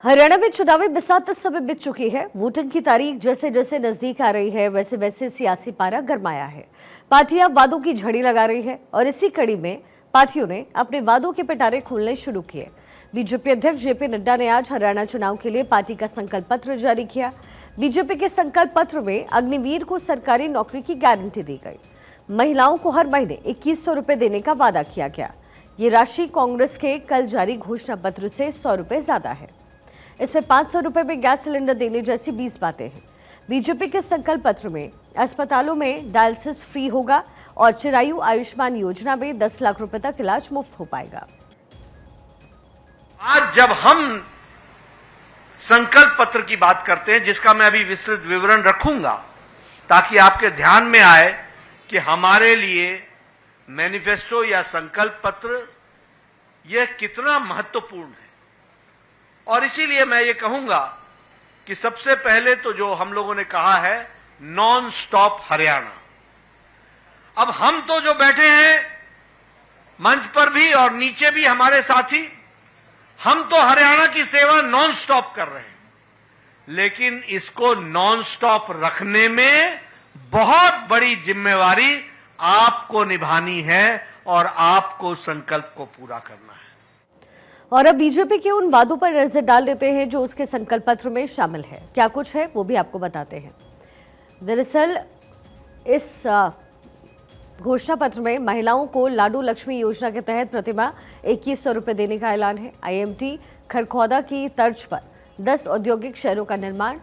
हरियाणा में चुनावी बिसात समय बीत चुकी है। वोटिंग की तारीख जैसे जैसे नजदीक आ रही है वैसे वैसे सियासी पारा गरमाया है। पार्टियां वादों की झड़ी लगा रही है और इसी कड़ी में पार्टियों ने अपने वादों के पिटारे खोलने शुरू किए। बीजेपी अध्यक्ष जेपी नड्डा ने आज हरियाणा चुनाव के लिए पार्टी का संकल्प पत्र जारी किया। बीजेपी के संकल्प पत्र में अग्निवीर को सरकारी नौकरी की गारंटी दी गई। महिलाओं को हर महीने 2100 रुपए देने का वादा किया गया। ये राशि कांग्रेस के कल जारी घोषणा पत्र से 100 रुपए ज्यादा है। इसमें 500 रुपए में गैस सिलेंडर देने जैसी 20 बातें हैं। बीजेपी के संकल्प पत्र में अस्पतालों में डायलिसिस फ्री होगा और चिरायु आयुष्मान योजना में 10 लाख रुपए तक इलाज मुफ्त हो पाएगा। आज जब हम संकल्प पत्र की बात करते हैं, जिसका मैं अभी विस्तृत विवरण रखूंगा ताकि आपके ध्यान में आए कि हमारे लिए मैनिफेस्टो या संकल्प पत्र यह कितना महत्वपूर्ण है। और इसीलिए मैं ये कहूंगा कि सबसे पहले तो जो हम लोगों ने कहा है नॉन स्टॉप हरियाणा। अब हम तो जो बैठे हैं मंच पर भी और नीचे भी हमारे साथी, हम तो हरियाणा की सेवा नॉन स्टॉप कर रहे हैं, लेकिन इसको नॉन स्टॉप रखने में बहुत बड़ी जिम्मेवारी आपको निभानी है और आपको संकल्प को पूरा करना है। और अब बीजेपी के उन वादों पर नजर डाल लेते हैं जो उसके संकल्प पत्र में शामिल है। क्या कुछ है वो भी आपको बताते हैं। दरअसल इस घोषणा पत्र में महिलाओं को लाडू लक्ष्मी योजना के तहत प्रतिमाह 2100 रुपए देने का ऐलान है। आईएमटी खरखौदा की तर्ज पर 10 औद्योगिक शहरों का निर्माण,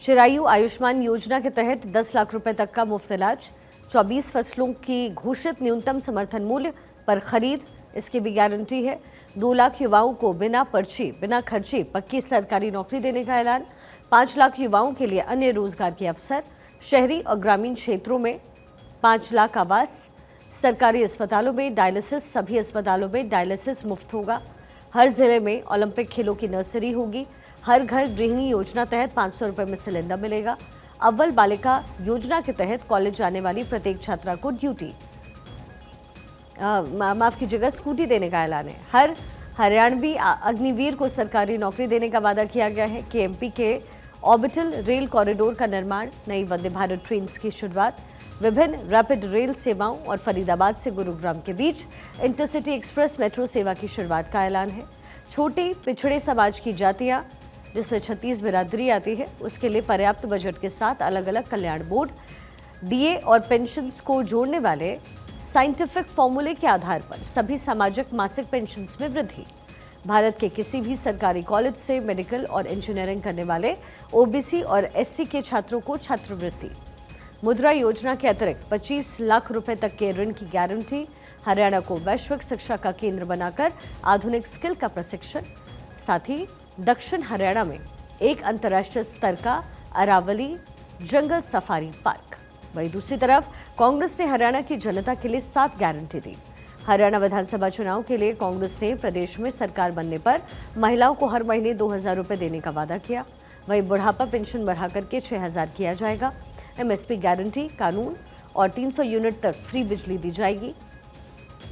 चिरायु आयुष्मान योजना के तहत 10 लाख रुपए तक का मुफ्त इलाज, 24 फसलों की घोषित न्यूनतम समर्थन मूल्य पर खरीद, इसकी भी गारंटी है। 2 लाख युवाओं को बिना पर्ची बिना खर्ची पक्की सरकारी नौकरी देने का ऐलान, 5 लाख युवाओं के लिए अन्य रोजगार के अवसर, शहरी और ग्रामीण क्षेत्रों में 5 लाख आवास, सरकारी अस्पतालों में डायलिसिस, सभी अस्पतालों में डायलिसिस मुफ्त होगा, हर जिले में ओलंपिक खेलों की नर्सरी होगी, हर घर गृहिणी योजना तहत 500 रुपए में सिलेंडर मिलेगा, अव्वल बालिका योजना के तहत कॉलेज जाने वाली प्रत्येक छात्रा को माफ कीजिएगा स्कूटी देने का ऐलान है। हर हरियाणवी अग्निवीर को सरकारी नौकरी देने का वादा किया गया है। केएमपी के ऑर्बिटल रेल कॉरिडोर का निर्माण, नई वंदे भारत ट्रेन की शुरुआत, विभिन्न रैपिड रेल सेवाओं और फरीदाबाद से गुरुग्राम के बीच इंटरसिटी एक्सप्रेस मेट्रो सेवा की शुरुआत का ऐलान है। छोटे पिछड़े समाज की जातियां जिसमें 36 बिरादरी आती है उसके लिए पर्याप्त बजट के साथ अलग अलग कल्याण बोर्ड, डीए और पेंशन को जोड़ने वाले साइंटिफिक फॉर्मूले के आधार पर सभी सामाजिक मासिक पेंशन में वृद्धि, भारत के किसी भी सरकारी कॉलेज से मेडिकल और इंजीनियरिंग करने वाले ओबीसी और एससी के छात्रों को छात्रवृत्ति, मुद्रा योजना के अतिरिक्त 25 लाख रुपए तक के ऋण की गारंटी, हरियाणा को वैश्विक शिक्षा का केंद्र बनाकर आधुनिक स्किल का प्रशिक्षण, साथ ही दक्षिण हरियाणा में एक अंतर्राष्ट्रीय स्तर का अरावली जंगल सफारी पार्क। वहीं दूसरी तरफ कांग्रेस ने हरियाणा की जनता के लिए 7 गारंटी दी। हरियाणा विधानसभा चुनाव के लिए कांग्रेस ने प्रदेश में सरकार बनने पर महिलाओं को हर महीने 2000 रुपए देने का वादा किया। वहीं बुढ़ापा पेंशन बढ़ाकर के 6000 किया जाएगा। एमएसपी गारंटी कानून और 300 यूनिट तक फ्री बिजली दी जाएगी।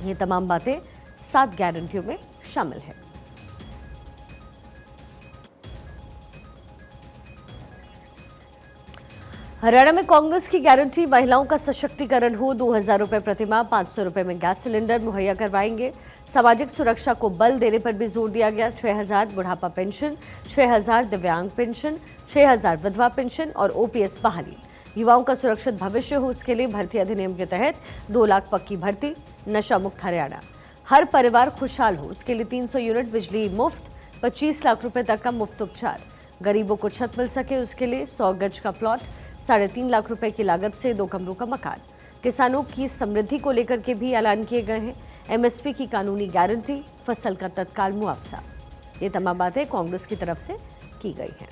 ये तमाम बातें 7 गारंटियों में शामिल है। हरियाणा में कांग्रेस की गारंटी, महिलाओं का सशक्तिकरण हो, 2000 रुपए प्रतिमाह, 500 रुपए में गैस सिलेंडर मुहैया करवाएंगे। सामाजिक सुरक्षा को बल देने पर भी जोर दिया गया। 6000 बुढ़ापा पेंशन, 6000 दिव्यांग पेंशन, 6000 विधवा पेंशन और ओपीएस बहाली। युवाओं का सुरक्षित भविष्य हो उसके लिए भर्ती अधिनियम के तहत 2 लाख पक्की भर्ती, नशा मुक्त हरियाणा, हर परिवार खुशहाल हो उसके लिए 300 यूनिट बिजली मुफ्त, 25 लाख रुपए तक का मुफ्त उपचार, गरीबों को छत मिल सके उसके लिए 100 गज का प्लॉट, 3.5 लाख रुपए की लागत से 2 कमरों का मकान। किसानों की समृद्धि को लेकर के भी ऐलान किए गए हैं। एमएसपी की कानूनी गारंटी, फसल का तत्काल मुआवजा। ये तमाम बातें कांग्रेस की तरफ से की गई हैं।